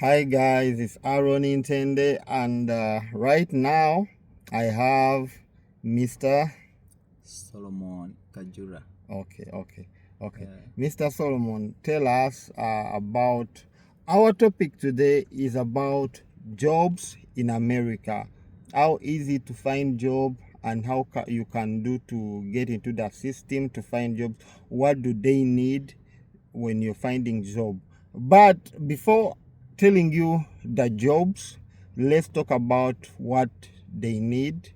Hi guys, it's Aaron Intende, and right now I have Mr. Solomon Kajura. Okay. Yeah. Mr. Solomon, tell us about our topic today is about jobs in America. How easy to find job and how you can do to get into that system to find jobs. What do they need when you're finding job? But before telling you the jobs, let's talk about what they need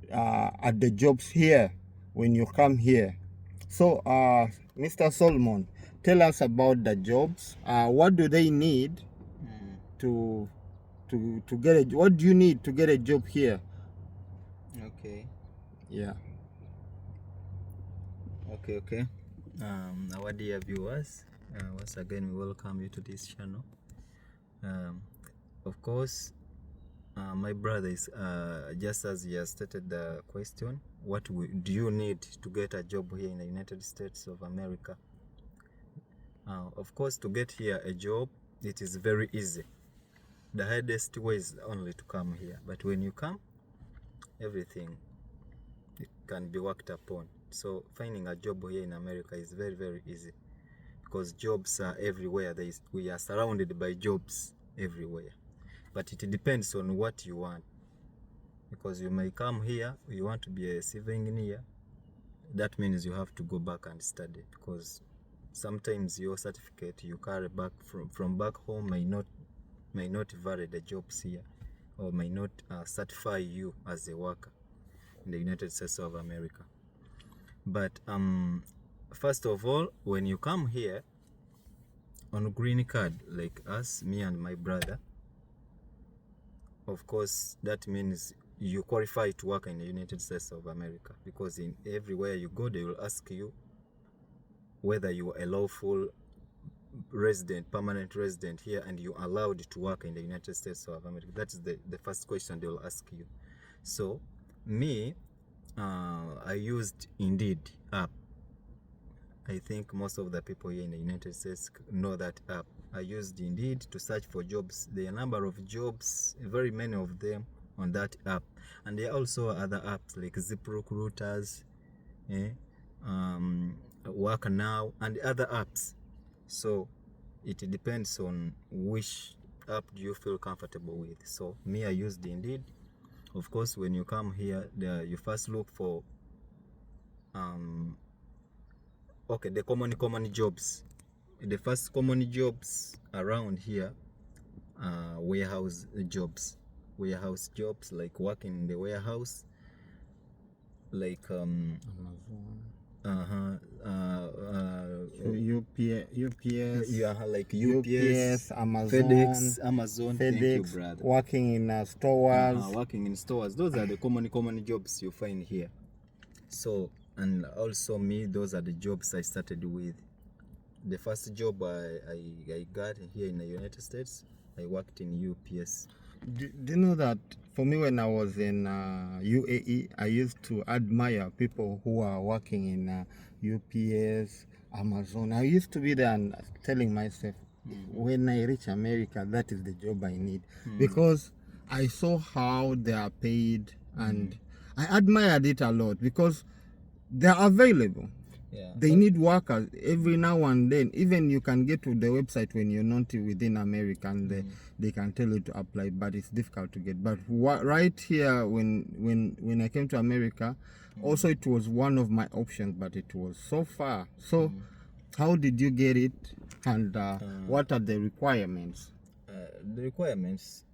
at the jobs here when you come here. So, Mr. Solomon, tell us about the jobs. What do they need to to get a? What do you need to get a job here? Okay. Yeah. Okay. Our dear viewers, once again we welcome you to this channel. Of course, my brother is just as he has stated the question. What do you need to get a job here in the United States of America? Of course, to get here a job, it is very easy. The hardest way is only to come here, but when you come, everything it can be worked upon. So finding a job here in America is very easy because jobs are everywhere. We are surrounded by jobs everywhere, but it depends on what you want, because you may come here, you want to be a civil engineer. That means you have to go back and study, because sometimes your certificate you carry back from back home may not valid the jobs here, or may not certify you as a worker in the United States of America. But first of all, when you come here on a green card like us, me and my brother, of course that means you qualify to work in the United States of America, because in everywhere you go they will ask you whether you are a lawful resident, permanent resident here, and you are allowed to work in the United States of America. That is the first question they will ask you. So me, I used Indeed app. I think most of the people here in the United States know that app. I used Indeed to search for jobs. There are a number of jobs, very many of them on that app. And there are also other apps like ZipRecruiters, Work Now, and other apps. So it depends on which app do you feel comfortable with. So me, I used Indeed. Of course, when you come here, you first look for the common jobs. The first common jobs around here are warehouse jobs like working in the warehouse, like UPS, like UPS, Amazon, Amazon. Thank you, brother. Working in stores. Working in stores. Those are the common jobs you find here. So, and also me, those are the jobs I started with. The first job I got here in the United States, I worked in UPS. Do you know that for me, when I was in UAE, I used to admire people who are working in UPS, Amazon. I used to be there and telling myself, when I reach America, that is the job I need. Because I saw how they are paid, and I admired it a lot because they are available. Yeah. They need workers every now and then. Even you can get to the website when you're not within America, and they can tell you to apply, but it's difficult to get. But right here, when I came to America, also it was one of my options, but it was so far. So how did you get it, and what are the requirements? The requirements,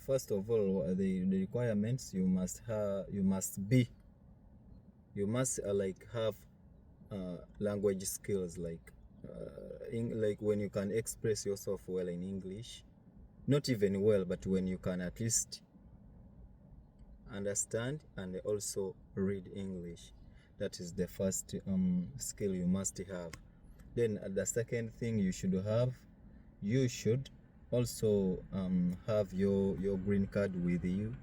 first of all, the requirements, you must have language skills, like when you can express yourself well in English, not even well, but when you can at least understand and also read English. That is the first skill you must have. Then the second thing you should also have your green card with you.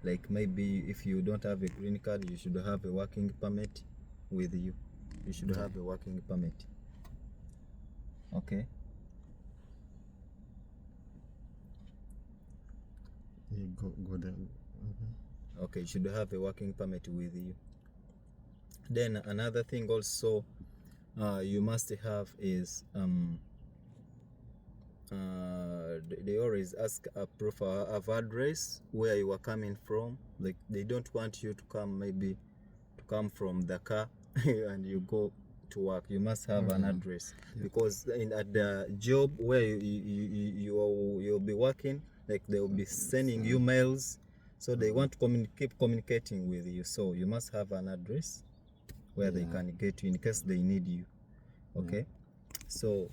Like maybe if you don't have a green card, you should have a working permit with you. You should have a working permit. Okay. go there. Okay. Okay, you should have a working permit with you. Then another thing also you must have is they always ask a proof of address where you are coming from. Like they don't want you to come from the car and you go to work. You must have an address, because at the job where you'll be working, like they will be sending you mails, so they want to keep communicating with you. So you must have an address where they can get you in case they need you. Okay. So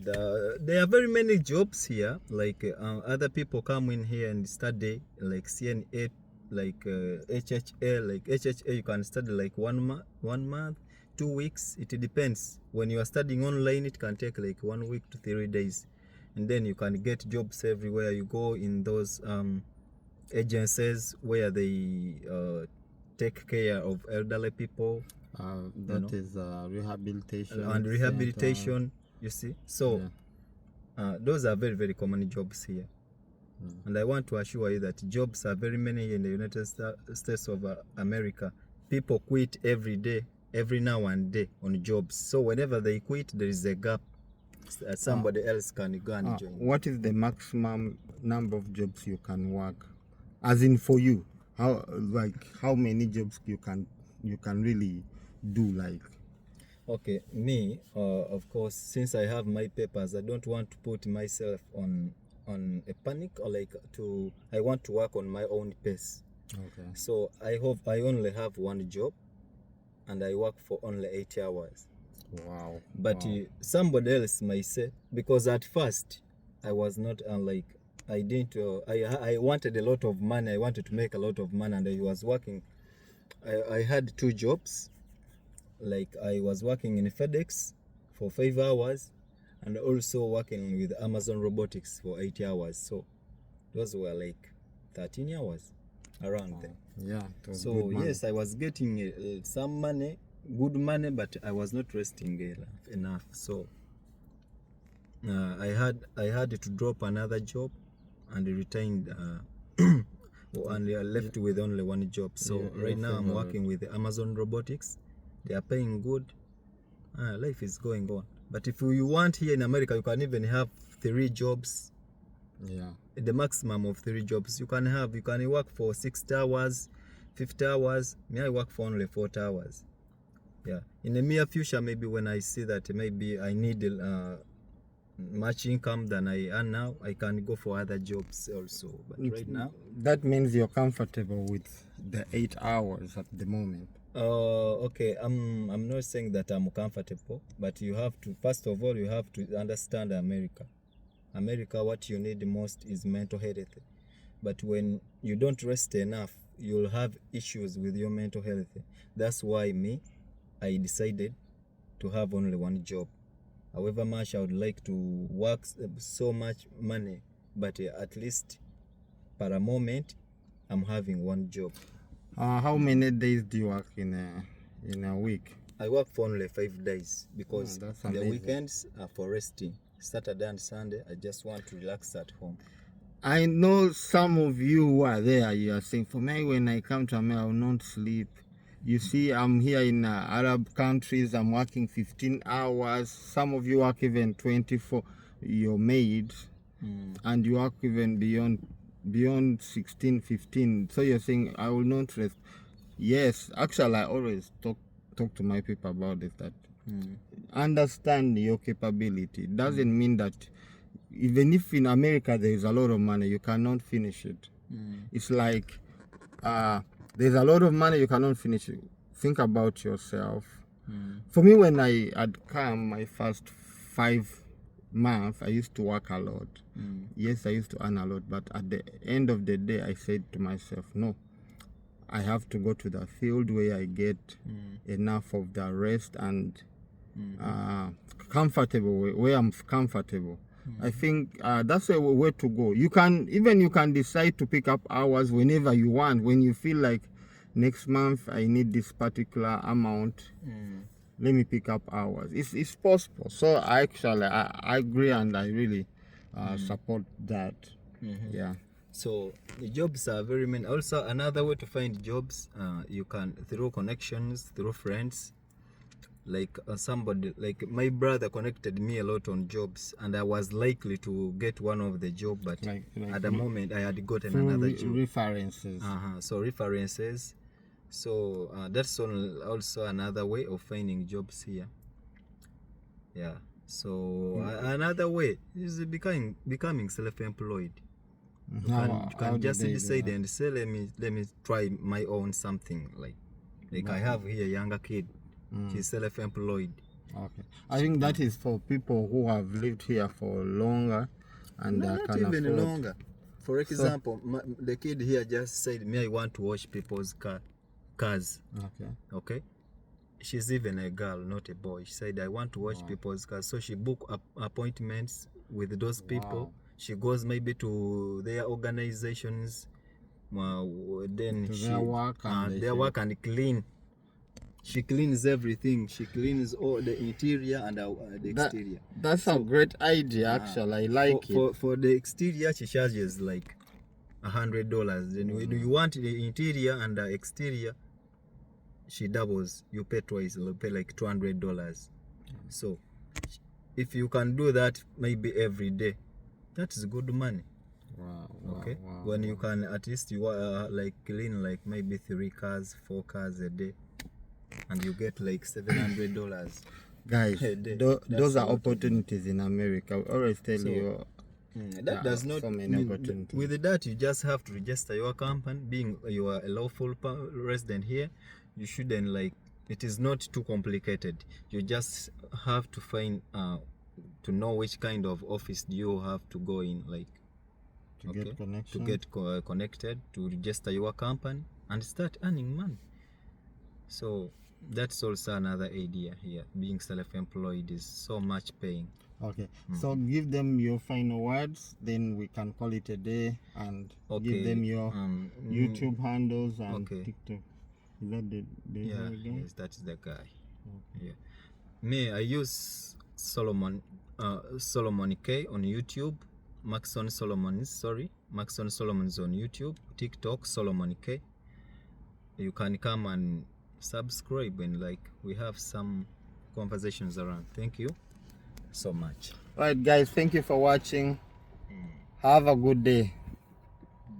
there are very many jobs here. Like other people come in here and study, like CNA, like HHA. Like HHA, you can study like 1 month, 2 weeks. It depends. When you are studying online, it can take like 1 week to 3 days, and then you can get jobs everywhere you go in those agencies where they take care of elderly people. That is rehabilitation and rehabilitation. You see, so those are very, very common jobs here. And I want to assure you that jobs are very many in the United States of America. People quit every day, every now and then on jobs. So whenever they quit, there is a gap. Somebody else can go and join. What is the maximum number of jobs you can work? As in for you, how many jobs you can really do, like? Okay, me, of course, since I have my papers, I don't want to put myself on a panic, or I want to work on my own pace. Okay. So I only have one job, and I work for only 8 hours. Wow. But somebody else might say, because at first I was not I didn't. I wanted a lot of money. I wanted to make a lot of money, and I was working. I had 2 jobs. Like I was working in FedEx for 5 hours, and also working with Amazon Robotics for 8 hours. So those were like 13 hours around there. Yeah. So yes, I was getting some money, good money, but I was not resting enough. So I had to drop another job and retained and left with only one job. So right now I'm working with Amazon Robotics. They are paying good. Life is going on. But if you want here in America, you can even have 3 jobs. Yeah. The maximum of 3 jobs you can have. You can work for 60 hours, 50 hours. Me, I work for only 40 hours. Yeah. In the near future, maybe when I see that maybe I need much income than I earn now, I can go for other jobs also. But right now, that means you're comfortable with the 8 hours at the moment. Okay, I'm not saying that I'm comfortable, but you have to, first of all, you have to understand America. America, what you need most is mental health. But when you don't rest enough, you'll have issues with your mental health. That's why I decided to have only one job. However much I would like to work so much money, but at least for a moment, I'm having one job. How many days do you work in a week? I work for only 5 days, because the weekends are for resting. Saturday and Sunday, I just want to relax at home. I know some of you who are there, you are saying, for me, when I come to America, I will not sleep. You see, I'm here in Arab countries, I'm working 15 hours. Some of you work even 24, your maids, and you work even beyond 16, 15. So you're saying, I will not rest. Yes, actually, I always talk to my people about this, that understand your capability. Doesn't mean that even if in America there is a lot of money, you cannot finish it. It's like there's a lot of money, you cannot finish it. Think about yourself. For me, when I had come my first 5 months, I used to work a lot. Yes, I used to earn a lot, but at the end of the day, I said to myself, no, I have to go to the field where I get enough of the rest and comfortable, where I'm comfortable. I think that's a way to go. You can decide to pick up hours whenever you want. When you feel like next month I need this particular amount, let me pick up hours. It's possible. So I agree, and I really support that. Yeah. So the jobs are very many. Also, another way to find jobs, you can through connections, through friends. Like somebody, like my brother connected me a lot on jobs, and I was likely to get one of the job, but at the moment I had gotten another job. References. So references. So that's also another way of finding jobs here. Yeah. So another way is becoming self-employed. You can just decide and say, let me try my own something. Like I have here a younger kid. She's self-employed. Okay, I think that is for people who have lived here for longer and not can even afford. longer. For example, the kid here just said me, I want to wash people's cars. Okay. She's even a girl, not a boy. She said, I want to wash people's cars. So she booked appointments with those people. She goes maybe to their organizations. Then their work and clean. She cleans everything. She cleans all the interior and the exterior. That's a great idea, actually. I like it. For the exterior, she charges like $100. Then when you want the interior and the exterior, she doubles. You pay twice. You pay like $200. So if you can do that maybe every day, that is good money. Okay. When you can at least you like clean like maybe 3 cars, 4 cars a day, and you get like $700. Guys, those are opportunities in America. I always tell you. That does not mean with that you just have to register your company. Being you are a lawful resident here, you shouldn't like, it is not too complicated. You just have to find to know which kind of office do you have to go in, like to get connection, to get connected, to register your company and start earning money. So that's also another idea here. Being self-employed is so much paying. Okay, so give them your final words, then we can call it a day, and give them your YouTube handles and TikTok. Is that the guy? Yes, that is the guy. Yeah. Me, I use Solomon K on YouTube. Maxon Solomons on YouTube. TikTok Solomon K. You can come and subscribe, and like we have some conversations around. Thank you so much. All right, guys, thank you for watching. Have a good day.